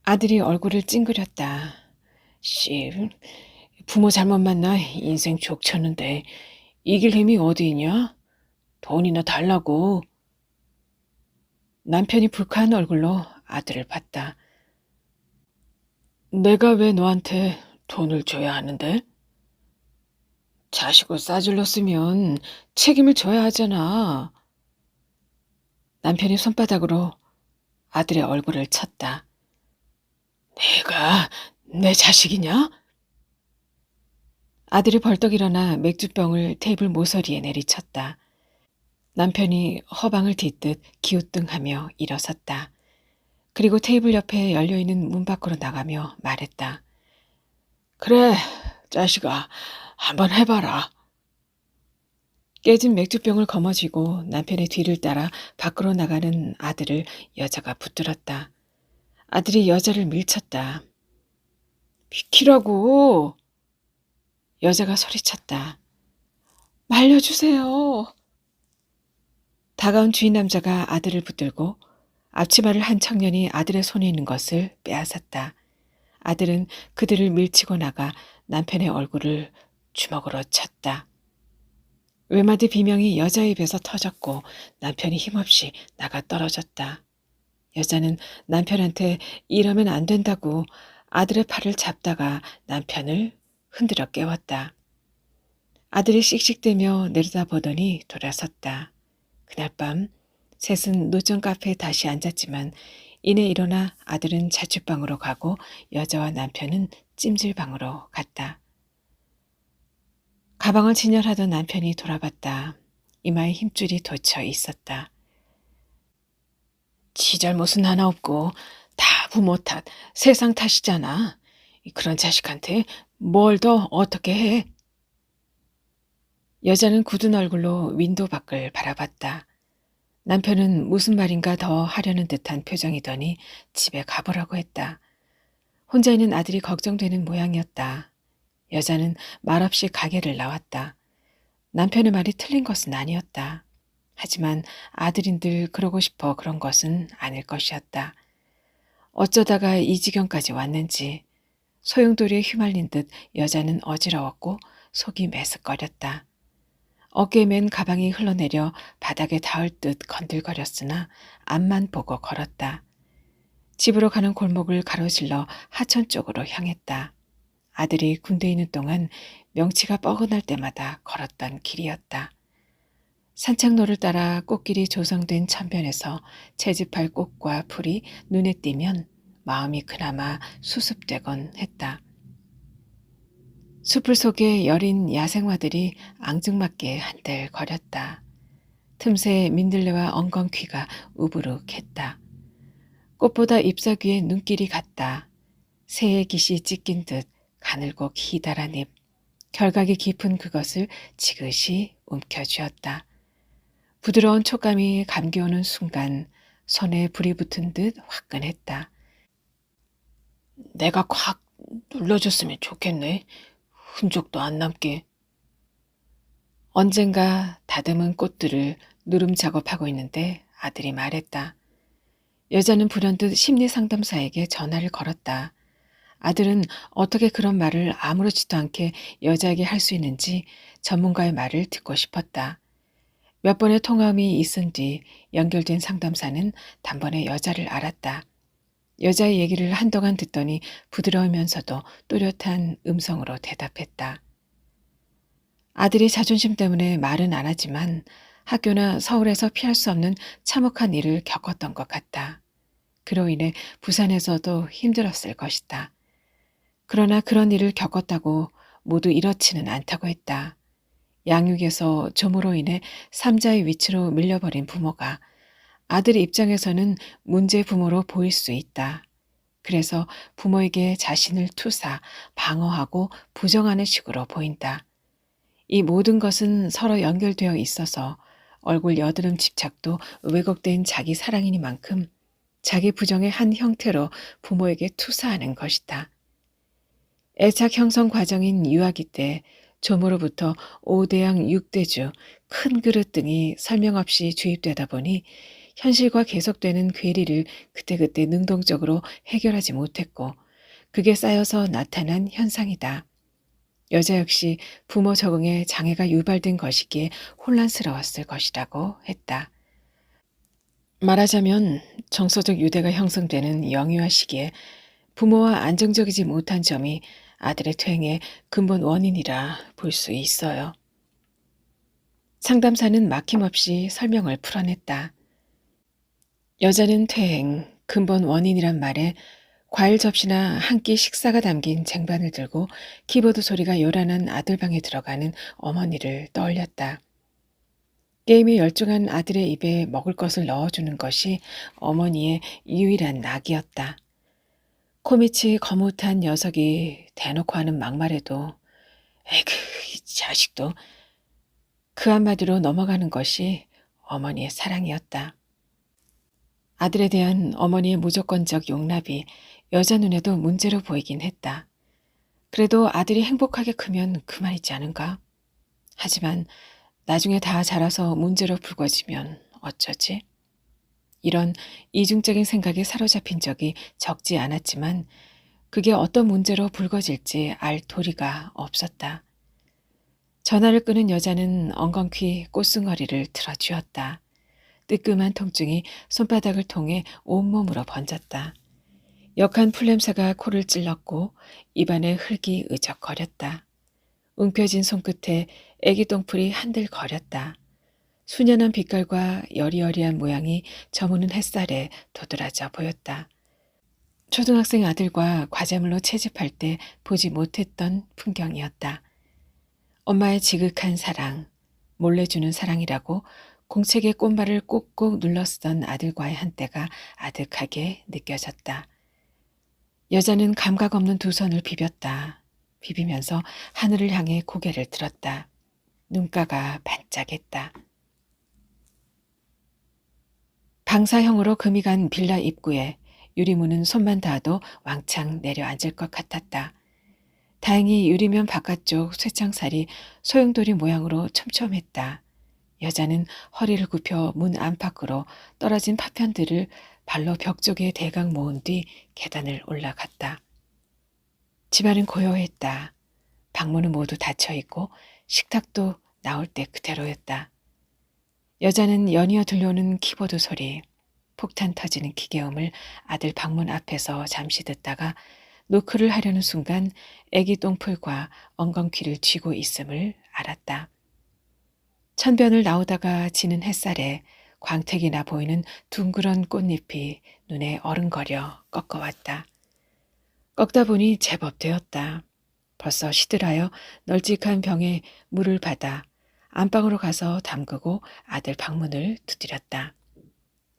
아들이 얼굴을 찡그렸다. 씨, 부모 잘못 만나 인생 족쳤는데 이길 힘이 어디 있냐? 돈이나 달라고. 남편이 불쾌한 얼굴로 아들을 봤다. 내가 왜 너한테 돈을 줘야 하는데? 자식을 싸질렀으면 책임을 져야 하잖아. 남편이 손바닥으로 아들의 얼굴을 쳤다. 내가 내 자식이냐? 아들이 벌떡 일어나 맥주병을 테이블 모서리에 내리쳤다. 남편이 허방을 딛듯 기우뚱하며 일어섰다. 그리고 테이블 옆에 열려있는 문 밖으로 나가며 말했다. 그래, 자식아, 한번 해봐라. 깨진 맥주병을 거머쥐고 남편의 뒤를 따라 밖으로 나가는 아들을 여자가 붙들었다. 아들이 여자를 밀쳤다. 비키라고. 여자가 소리쳤다. 말려주세요. 다가온 주인 남자가 아들을 붙들고 앞치마를 한 청년이 아들의 손에 있는 것을 빼앗았다. 아들은 그들을 밀치고 나가 남편의 얼굴을 주먹으로 쳤다. 외마디 비명이 여자 입에서 터졌고 남편이 힘없이 나가 떨어졌다. 여자는 남편한테 이러면 안 된다고 아들의 팔을 잡다가 남편을 흔들어 깨웠다. 아들이 씩씩대며 내려다보더니 돌아섰다. 그날 밤 셋은 노점 카페에 다시 앉았지만 이내 일어나 아들은 자취방으로 가고 여자와 남편은 찜질방으로 갔다. 가방을 진열하던 남편이 돌아봤다. 이마에 힘줄이 돋쳐 있었다. 지 잘못은 하나 없고 다 부모 탓, 세상 탓이잖아. 그런 자식한테 뭘 더 어떻게 해? 여자는 굳은 얼굴로 윈도우 밖을 바라봤다. 남편은 무슨 말인가 더 하려는 듯한 표정이더니 집에 가보라고 했다. 혼자 있는 아들이 걱정되는 모양이었다. 여자는 말없이 가게를 나왔다. 남편의 말이 틀린 것은 아니었다. 하지만 아들인들 그러고 싶어 그런 것은 아닐 것이었다. 어쩌다가 이 지경까지 왔는지 소용돌이에 휘말린 듯 여자는 어지러웠고 속이 메스꺼렸다. 어깨에 맨 가방이 흘러내려 바닥에 닿을 듯 건들거렸으나 앞만 보고 걸었다. 집으로 가는 골목을 가로질러 하천 쪽으로 향했다. 아들이 군대에 있는 동안 명치가 뻐근할 때마다 걸었던 길이었다. 산책로를 따라 꽃길이 조성된 천변에서 채집할 꽃과 풀이 눈에 띄면 마음이 그나마 수습되곤 했다. 숲을 속에 여린 야생화들이 앙증맞게 한들 거렸다. 틈새 민들레와 엉겅퀴가 우부룩했다. 꽃보다 잎사귀에 눈길이 갔다. 새의 깃이 찢긴 듯 가늘고 기다란 잎, 결각이 깊은 그것을 지그시 움켜쥐었다. 부드러운 촉감이 감겨오는 순간 손에 불이 붙은 듯 화끈했다. 내가 콱 눌러줬으면 좋겠네. 흔적도 안 남게. 언젠가 다듬은 꽃들을 누름 작업하고 있는데 아들이 말했다. 여자는 불현듯 심리상담사에게 전화를 걸었다. 아들은 어떻게 그런 말을 아무렇지도 않게 여자에게 할 수 있는지 전문가의 말을 듣고 싶었다. 몇 번의 통화음이 있은 뒤 연결된 상담사는 단번에 여자를 알았다. 여자의 얘기를 한동안 듣더니 부드러우면서도 또렷한 음성으로 대답했다. 아들이 자존심 때문에 말은 안 하지만 학교나 서울에서 피할 수 없는 참혹한 일을 겪었던 것 같다. 그로 인해 부산에서도 힘들었을 것이다. 그러나 그런 일을 겪었다고 모두 이렇지는 않다고 했다. 양육에서 조모로 인해 삼자의 위치로 밀려버린 부모가 아들의 입장에서는 문제 부모로 보일 수 있다. 그래서 부모에게 자신을 투사, 방어하고 부정하는 식으로 보인다. 이 모든 것은 서로 연결되어 있어서 얼굴 여드름 집착도 왜곡된 자기 사랑이니만큼 자기 부정의 한 형태로 부모에게 투사하는 것이다. 애착 형성 과정인 유아기 때 조모로부터 5대양 6대주, 큰 그릇 등이 설명 없이 주입되다 보니 현실과 계속되는 괴리를 그때그때 능동적으로 해결하지 못했고 그게 쌓여서 나타난 현상이다. 여자 역시 부모 적응에 장애가 유발된 것이기에 혼란스러웠을 것이라고 했다. 말하자면 정서적 유대가 형성되는 영유아 시기에 부모와 안정적이지 못한 점이 아들의 퇴행의 근본 원인이라 볼 수 있어요. 상담사는 막힘없이 설명을 풀어냈다. 여자는 퇴행, 근본 원인이란 말에 과일 접시나 한 끼 식사가 담긴 쟁반을 들고 키보드 소리가 요란한 아들 방에 들어가는 어머니를 떠올렸다. 게임에 열중한 아들의 입에 먹을 것을 넣어주는 것이 어머니의 유일한 낙이었다. 코밑이 거뭇한 녀석이 대놓고 하는 막말에도 에그, 이 자식도 그 한마디로 넘어가는 것이 어머니의 사랑이었다. 아들에 대한 어머니의 무조건적 용납이 여자 눈에도 문제로 보이긴 했다. 그래도 아들이 행복하게 크면 그만이지 않은가? 하지만 나중에 다 자라서 문제로 불거지면 어쩌지? 이런 이중적인 생각에 사로잡힌 적이 적지 않았지만 그게 어떤 문제로 불거질지 알 도리가 없었다. 전화를 끄는 여자는 엉겅퀴 꽃승어리를 틀어쥐었다. 뜨끔한 통증이 손바닥을 통해 온몸으로 번졌다. 역한 풀냄새가 코를 찔렀고 입안에 흙이 으적거렸다. 움켜진 손끝에 애기 똥풀이 한들거렸다. 수년한 빛깔과 여리여리한 모양이 저무는 햇살에 도드라져 보였다. 초등학생 아들과 과자물로 채집할 때 보지 못했던 풍경이었다. 엄마의 지극한 사랑, 몰래 주는 사랑이라고 공책의 꽃말을 꼭꼭 눌러 쓰던 아들과의 한때가 아득하게 느껴졌다. 여자는 감각 없는 두 손을 비볐다. 비비면서 하늘을 향해 고개를 들었다. 눈가가 반짝했다. 방사형으로 금이 간 빌라 입구에 유리문은 손만 닿아도 왕창 내려앉을 것 같았다. 다행히 유리면 바깥쪽 쇠창살이 소용돌이 모양으로 촘촘했다. 여자는 허리를 굽혀 문 안팎으로 떨어진 파편들을 발로 벽 쪽에 대강 모은 뒤 계단을 올라갔다. 집안은 고요했다. 방문은 모두 닫혀있고 식탁도 나올 때 그대로였다. 여자는 연이어 들려오는 키보드 소리, 폭탄 터지는 기계음을 아들 방문 앞에서 잠시 듣다가 노크를 하려는 순간 애기 똥풀과 엉겅퀴를 쥐고 있음을 알았다. 천변을 나오다가 지는 햇살에 광택이 나 보이는 둥그런 꽃잎이 눈에 어른거려 꺾어왔다. 꺾다 보니 제법 되었다. 벌써 시들하여 널찍한 병에 물을 받아 안방으로 가서 담그고 아들 방문을 두드렸다.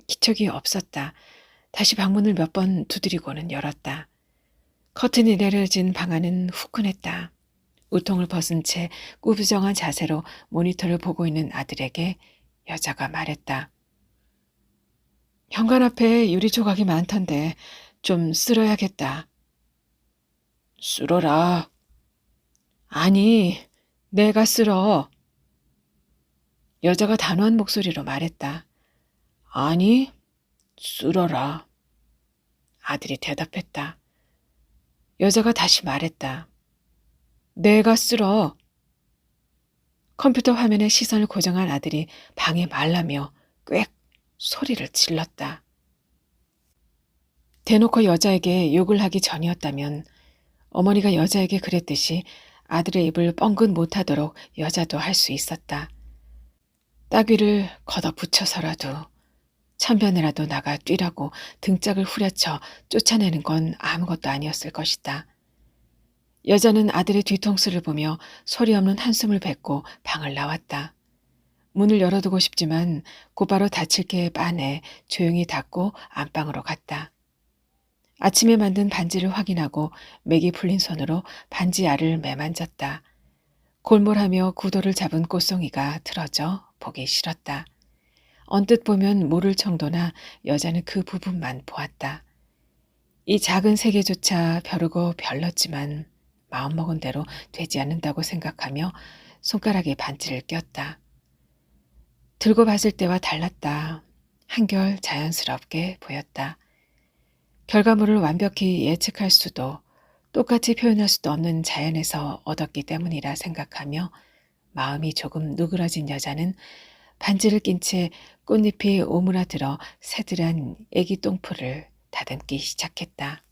기척이 없었다. 다시 방문을 몇 번 두드리고는 열었다. 커튼이 내려진 방 안은 후끈했다. 우통을 벗은 채 꾸부정한 자세로 모니터를 보고 있는 아들에게 여자가 말했다. 현관 앞에 유리 조각이 많던데 좀 쓸어야겠다. 쓸어라. 아니, 내가 쓸어. 여자가 단호한 목소리로 말했다. 아니, 쓸어라. 아들이 대답했다. 여자가 다시 말했다. 내가 쓸어. 컴퓨터 화면에 시선을 고정한 아들이 방에 말라며 꽥 소리를 질렀다. 대놓고 여자에게 욕을 하기 전이었다면 어머니가 여자에게 그랬듯이 아들의 입을 뻥긋 못하도록 여자도 할 수 있었다. 따귀를 걷어붙여서라도 천변에라도 나가 뛰라고 등짝을 후려쳐 쫓아내는 건 아무것도 아니었을 것이다. 여자는 아들의 뒤통수를 보며 소리 없는 한숨을 뱉고 방을 나왔다. 문을 열어두고 싶지만 곧바로 닫힐 게 빤해 조용히 닫고 안방으로 갔다. 아침에 만든 반지를 확인하고 맥이 풀린 손으로 반지 알을 매만졌다. 골몰하며 구도를 잡은 꽃송이가 틀어져 보기 싫었다. 언뜻 보면 모를 정도나 여자는 그 부분만 보았다. 이 작은 세계조차 벼르고 별렀지만 마음먹은 대로 되지 않는다고 생각하며 손가락에 반지를 꼈다. 들고 봤을 때와 달랐다. 한결 자연스럽게 보였다. 결과물을 완벽히 예측할 수도 똑같이 표현할 수도 없는 자연에서 얻었기 때문이라 생각하며 마음이 조금 누그러진 여자는 반지를 낀 채 꽃잎이 오므라들어 새들한 애기 똥풀을 다듬기 시작했다.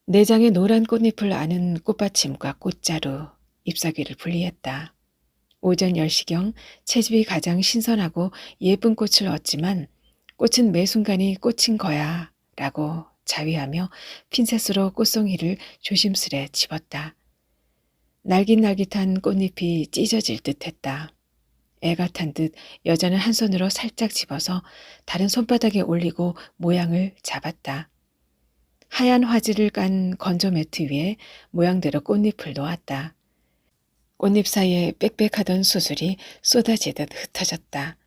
내장에 노란 꽃잎을 아는 꽃받침과 꽃자루, 잎사귀를 분리했다. 오전 10시경 채집이 가장 신선하고 예쁜 꽃을 얻지만 꽃은 매 순간이 꽃인 거야 라고 자위하며 핀셋으로 꽃송이를 조심스레 집었다. 날깃날깃한 꽃잎이 찢어질 듯했다. 애가 탄 듯 여자는 한 손으로 살짝 집어서 다른 손바닥에 올리고 모양을 잡았다. 하얀 화지를 깐 건조 매트 위에 모양대로 꽃잎을 놓았다. 꽃잎 사이에 빽빽하던 수술이 쏟아지듯 흩어졌다.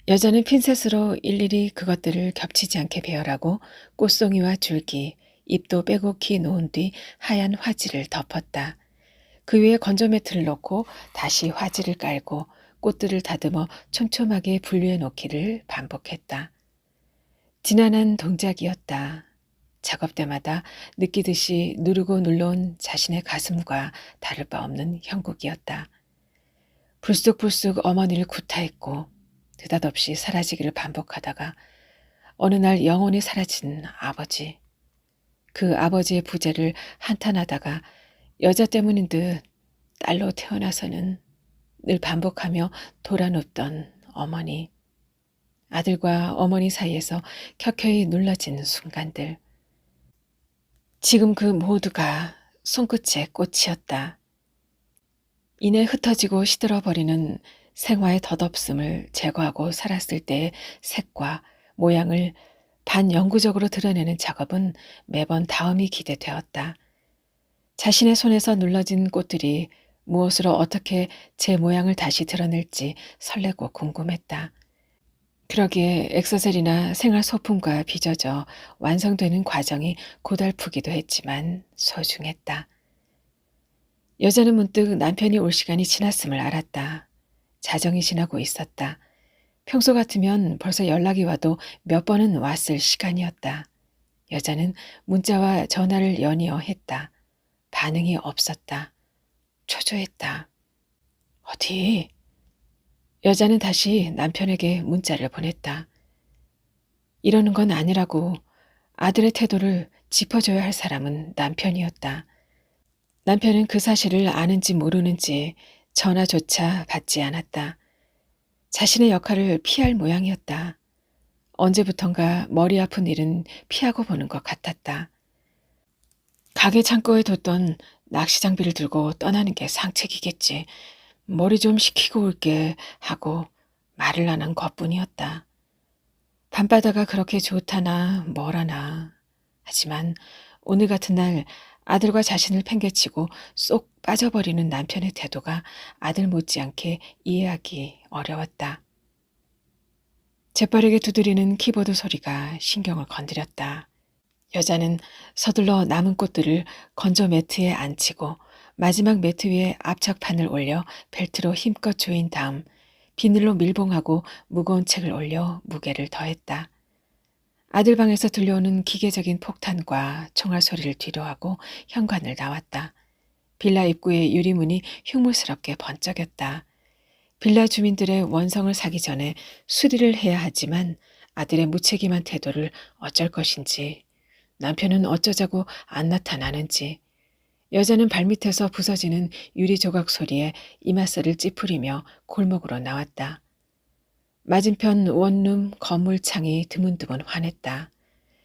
여자는 핀셋으로 일일이 그것들을 겹치지 않게 배열하고 꽃송이와 줄기, 잎도 빼곡히 놓은 뒤 하얀 화지를 덮었다. 그 위에 건조 매트를 놓고 다시 화지를 깔고 꽃들을 다듬어 촘촘하게 분류해 놓기를 반복했다. 지난한 동작이었다. 작업 때마다 느끼듯이 누르고 눌러온 자신의 가슴과 다를 바 없는 형국이었다. 불쑥불쑥 어머니를 구타했고 느닷없이 사라지기를 반복하다가 어느 날 영원히 사라진 아버지. 그 아버지의 부재를 한탄하다가 여자 때문인 듯 딸로 태어나서는 늘 반복하며 돌아눕던 어머니. 아들과 어머니 사이에서 켜켜이 눌러진 순간들. 지금 그 모두가 손끝의 꽃이었다. 이내 흩어지고 시들어버리는 생화의 덧없음을 제거하고 살았을 때의 색과 모양을 반영구적으로 드러내는 작업은 매번 다음이 기대되었다. 자신의 손에서 눌러진 꽃들이 무엇으로 어떻게 제 모양을 다시 드러낼지 설레고 궁금했다. 그러기에 엑서셀이나 생활 소품과 빚어져 완성되는 과정이 고달프기도 했지만 소중했다. 여자는 문득 남편이 올 시간이 지났음을 알았다. 자정이 지나고 있었다. 평소 같으면 벌써 연락이 와도 몇 번은 왔을 시간이었다. 여자는 문자와 전화를 연이어 했다. 반응이 없었다. 초조했다. 어디? 여자는 다시 남편에게 문자를 보냈다. 이러는 건 아니라고 아들의 태도를 짚어줘야 할 사람은 남편이었다. 남편은 그 사실을 아는지 모르는지 전화조차 받지 않았다. 자신의 역할을 피할 모양이었다. 언제부턴가 머리 아픈 일은 피하고 보는 것 같았다. 가게 창고에 뒀던 낚시 장비를 들고 떠나는 게 상책이겠지. 머리 좀 식히고 올게 하고 말을 안 한 것뿐이었다. 밤바다가 그렇게 좋다나 뭐라나. 하지만 오늘 같은 날 아들과 자신을 팽개치고 쏙 빠져버리는 남편의 태도가 아들 못지않게 이해하기 어려웠다. 재빠르게 두드리는 키보드 소리가 신경을 건드렸다. 여자는 서둘러 남은 꽃들을 건조 매트에 앉히고 마지막 매트 위에 압착판을 올려 벨트로 힘껏 조인 다음 비닐로 밀봉하고 무거운 책을 올려 무게를 더했다. 아들 방에서 들려오는 기계적인 폭탄과 총알 소리를 뒤로하고 현관을 나왔다. 빌라 입구의 유리문이 흉물스럽게 번쩍였다. 빌라 주민들의 원성을 사기 전에 수리를 해야 하지만 아들의 무책임한 태도를 어쩔 것인지, 남편은 어쩌자고 안 나타나는지, 여자는 발밑에서 부서지는 유리 조각 소리에 이마살을 찌푸리며 골목으로 나왔다. 맞은편 원룸 건물 창이 드문드문 환했다.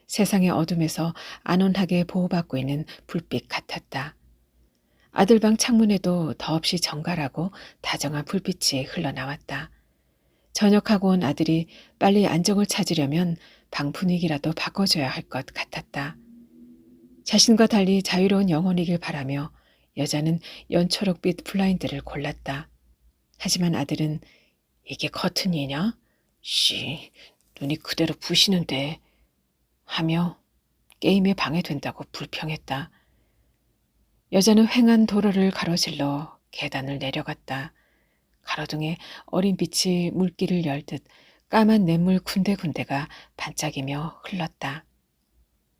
세상의 어둠에서 안온하게 보호받고 있는 불빛 같았다. 아들 방 창문에도 더없이 정갈하고 다정한 불빛이 흘러나왔다. 전역하고 온 아들이 빨리 안정을 찾으려면 방 분위기라도 바꿔줘야 할 것 같았다. 자신과 달리 자유로운 영혼이길 바라며 여자는 연초록빛 블라인드를 골랐다. 하지만 아들은 이게 커튼이냐? 씨, 눈이 그대로 부시는데 하며 게임에 방해된다고 불평했다. 여자는 휑한 도로를 가로질러 계단을 내려갔다. 가로등에 어린 빛이 물길을 열듯 까만 냇물 군데군데가 반짝이며 흘렀다.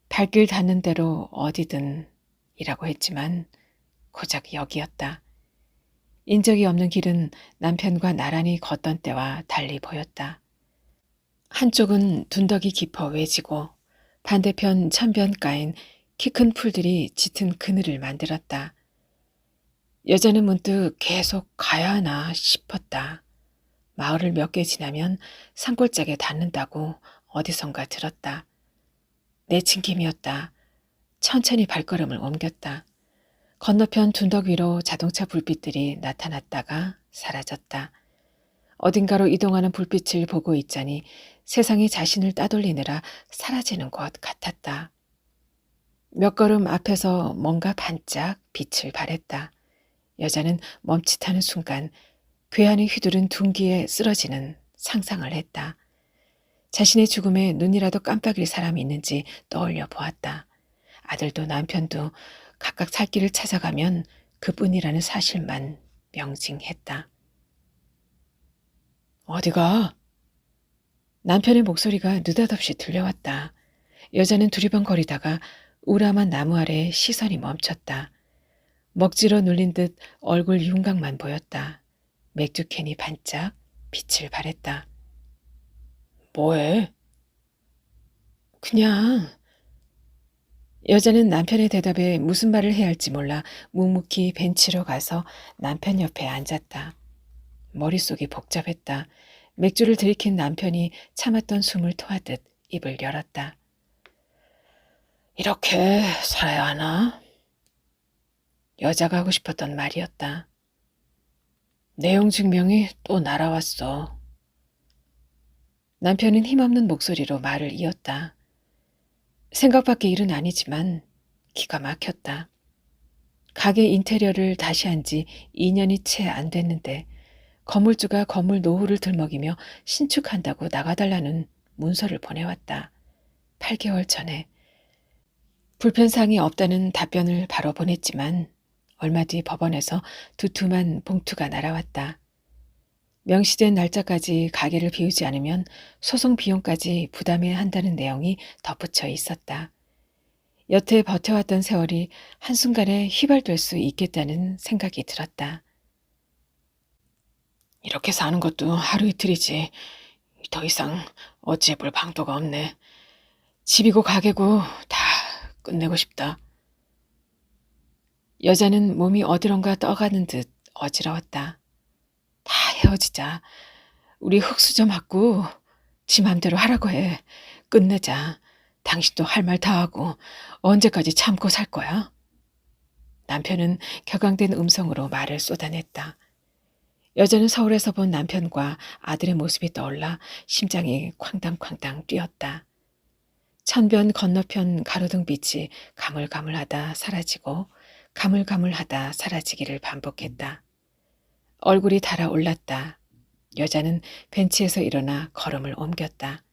발길 닿는 대로 어디든 이라고 했지만 고작 여기였다. 인적이 없는 길은 남편과 나란히 걷던 때와 달리 보였다. 한쪽은 둔덕이 깊어 외지고 반대편 천변가엔 키 큰 풀들이 짙은 그늘을 만들었다. 여자는 문득 계속 가야 하나 싶었다. 마을을 몇 개 지나면 산골짜기에 닿는다고 어디선가 들었다. 내친김이었다. 천천히 발걸음을 옮겼다. 건너편 둔덕 위로 자동차 불빛들이 나타났다가 사라졌다. 어딘가로 이동하는 불빛을 보고 있자니 세상이 자신을 따돌리느라 사라지는 것 같았다. 몇 걸음 앞에서 뭔가 반짝 빛을 발했다. 여자는 멈칫하는 순간 괴한이 휘두른 둔기에 쓰러지는 상상을 했다. 자신의 죽음에 눈이라도 깜빡일 사람이 있는지 떠올려 보았다. 아들도 남편도 각각 살 길을 찾아가면 그뿐이라는 사실만 명징했다. 어디가? 남편의 목소리가 느닷없이 들려왔다. 여자는 두리번거리다가 우람한 나무 아래 시선이 멈췄다. 먹지로 눌린 듯 얼굴 윤곽만 보였다. 맥주캔이 반짝 빛을 발했다. 뭐해? 그냥. 여자는 남편의 대답에 무슨 말을 해야 할지 몰라 묵묵히 벤치로 가서 남편 옆에 앉았다. 머릿속이 복잡했다. 맥주를 들이킨 남편이 참았던 숨을 토하듯 입을 열었다. 이렇게 살아야 하나? 여자가 하고 싶었던 말이었다. 내용 증명이 또 날아왔어. 남편은 힘없는 목소리로 말을 이었다. 생각밖의 일은 아니지만 기가 막혔다. 가게 인테리어를 다시 한 지 2년이 채 안 됐는데 건물주가 건물 노후를 들먹이며 신축한다고 나가달라는 문서를 보내왔다. 8개월 전에. 불편사항이 없다는 답변을 바로 보냈지만 얼마 뒤 법원에서 두툼한 봉투가 날아왔다. 명시된 날짜까지 가게를 비우지 않으면 소송 비용까지 부담해야 한다는 내용이 덧붙여 있었다. 여태 버텨왔던 세월이 한순간에 휘발될 수 있겠다는 생각이 들었다. 이렇게 사는 것도 하루 이틀이지. 더 이상 어찌해볼 방도가 없네. 집이고 가게고 다 끝내고 싶다. 여자는 몸이 어디론가 떠가는 듯 어지러웠다. 다 헤어지자. 우리 흙수 좀 맞고 지 맘대로 하라고 해. 끝내자. 당신도 할 말 다 하고 언제까지 참고 살 거야? 남편은 격앙된 음성으로 말을 쏟아냈다. 여자는 서울에서 본 남편과 아들의 모습이 떠올라 심장이 쾅당쾅당 뛰었다. 천변 건너편 가로등빛이 가물가물하다 사라지고 가물가물하다 사라지기를 반복했다. 얼굴이 달아올랐다. 여자는 벤치에서 일어나 걸음을 옮겼다.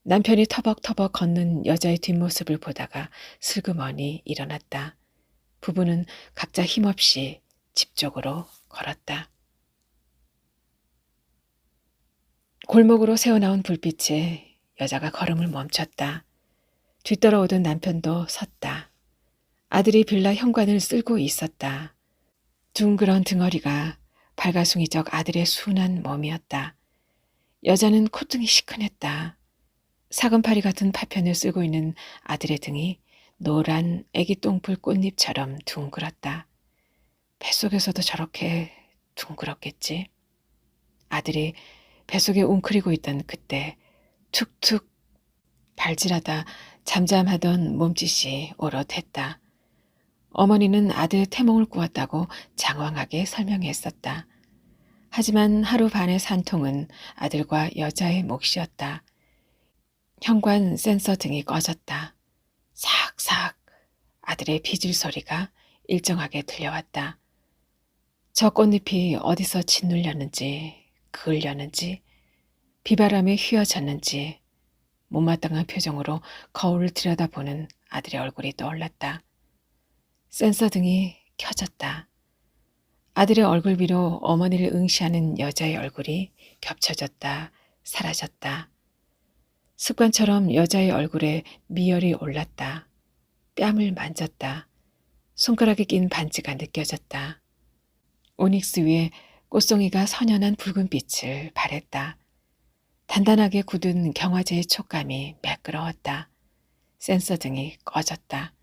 남편이 터벅터벅 걷는 여자의 뒷모습을 보다가 슬그머니 일어났다. 부부는 각자 힘없이 집 쪽으로 걸었다. 골목으로 새어나온 불빛에 여자가 걸음을 멈췄다. 뒤따라오던 남편도 섰다. 아들이 빌라 현관을 쓸고 있었다. 둥그런 등허리가 발가숭이적 아들의 순한 몸이었다. 여자는 콧등이 시큰했다. 사금파리 같은 파편을 쓸고 있는 아들의 등이 노란 애기 똥풀 꽃잎처럼 둥글었다. 뱃속에서도 저렇게 둥글었겠지. 아들이 뱃속에 웅크리고 있던 그때 툭툭 발질하다 잠잠하던 몸짓이 오롯했다. 어머니는 아들 태몽을 꾸었다고 장황하게 설명했었다. 하지만 하루 반의 산통은 아들과 여자의 몫이었다. 현관 센서 등이 꺼졌다. 삭삭 아들의 비질 소리가 일정하게 들려왔다. 저 꽃잎이 어디서 짓눌렸는지 그을렸는지 비바람에 휘어졌는지 못마땅한 표정으로 거울을 들여다보는 아들의 얼굴이 떠올랐다. 센서 등이 켜졌다. 아들의 얼굴 위로 어머니를 응시하는 여자의 얼굴이 겹쳐졌다, 사라졌다. 습관처럼 여자의 얼굴에 미열이 올랐다. 뺨을 만졌다. 손가락에 낀 반지가 느껴졌다. 오닉스 위에 꽃송이가 선연한 붉은 빛을 발했다. 단단하게 굳은 경화제의 촉감이 매끄러웠다. 센서 등이 꺼졌다.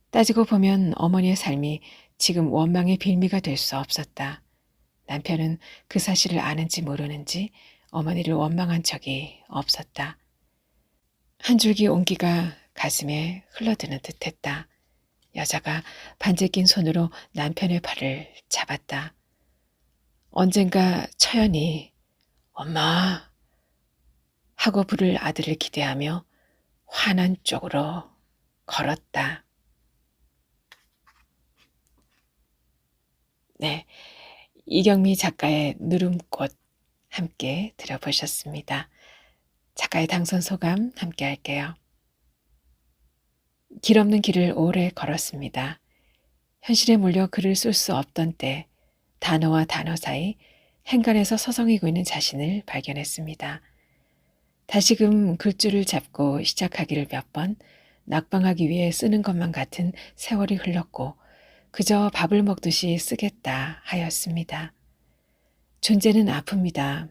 따지고 보면 어머니의 삶이 지금 원망의 빌미가 될 수 없었다. 남편은 그 사실을 아는지 모르는지 어머니를 원망한 적이 없었다. 한 줄기 온기가 가슴에 흘러드는 듯했다. 여자가 반지 낀 손으로 남편의 팔을 잡았다. 언젠가 처연이 엄마 하고 부를 아들을 기대하며 환한 쪽으로 걸었다. 네, 이경미 작가의 누름꽃 함께 들어보셨습니다. 작가의 당선 소감 함께 할게요. 길 없는 길을 오래 걸었습니다. 현실에 몰려 글을 쓸 수 없던 때 단어와 단어 사이 행간에서 서성이고 있는 자신을 발견했습니다. 다시금 글줄을 잡고 시작하기를 몇 번 낙방하기 위해 쓰는 것만 같은 세월이 흘렀고 그저 밥을 먹듯이 쓰겠다 하였습니다. 존재는 아픕니다.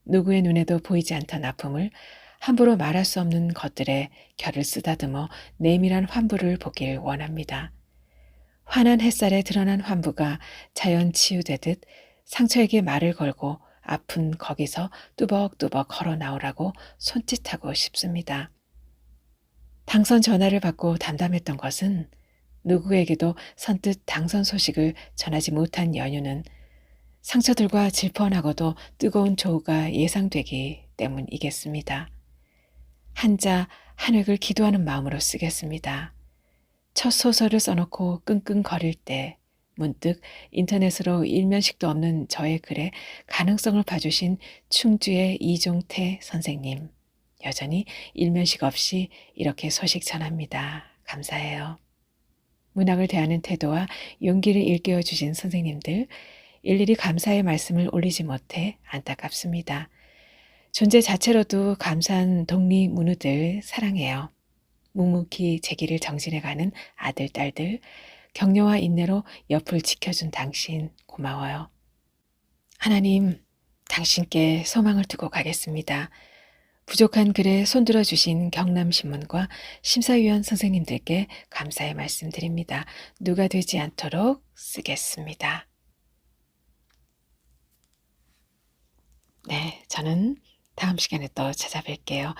누구의 눈에도 보이지 않던 아픔을 함부로 말할 수 없는 것들에 결을 쓰다듬어 내밀한 환부를 보길 원합니다. 환한 햇살에 드러난 환부가 자연 치유되듯 상처에게 말을 걸고 아픈 거기서 뚜벅뚜벅 걸어 나오라고 손짓하고 싶습니다. 당선 전화를 받고 담담했던 것은 누구에게도 선뜻 당선 소식을 전하지 못한 연유는 상처들과 질펀하고도 뜨거운 조우가 예상되기 때문이겠습니다. 한자 한획을 기도하는 마음으로 쓰겠습니다. 첫 소설을 써놓고 끙끙거릴 때 문득 인터넷으로 일면식도 없는 저의 글에 가능성을 봐주신 충주의 이종태 선생님. 여전히 일면식 없이 이렇게 소식 전합니다. 감사해요. 문학을 대하는 태도와 용기를 일깨워 주신 선생님들, 일일이 감사의 말씀을 올리지 못해 안타깝습니다. 존재 자체로도 감사한 독립문우들 사랑해요. 묵묵히 제 길을 정진해가는 아들, 딸들, 격려와 인내로 옆을 지켜준 당신 고마워요. 하나님, 당신께 소망을 두고 가겠습니다. 부족한 글에 손들어 주신 경남신문과 심사위원 선생님들께 감사의 말씀드립니다. 누가 되지 않도록 쓰겠습니다. 네, 저는 다음 시간에 또 찾아뵐게요.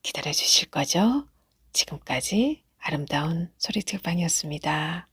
기다려 주실 거죠? 지금까지 아름다운 소리책방이었습니다.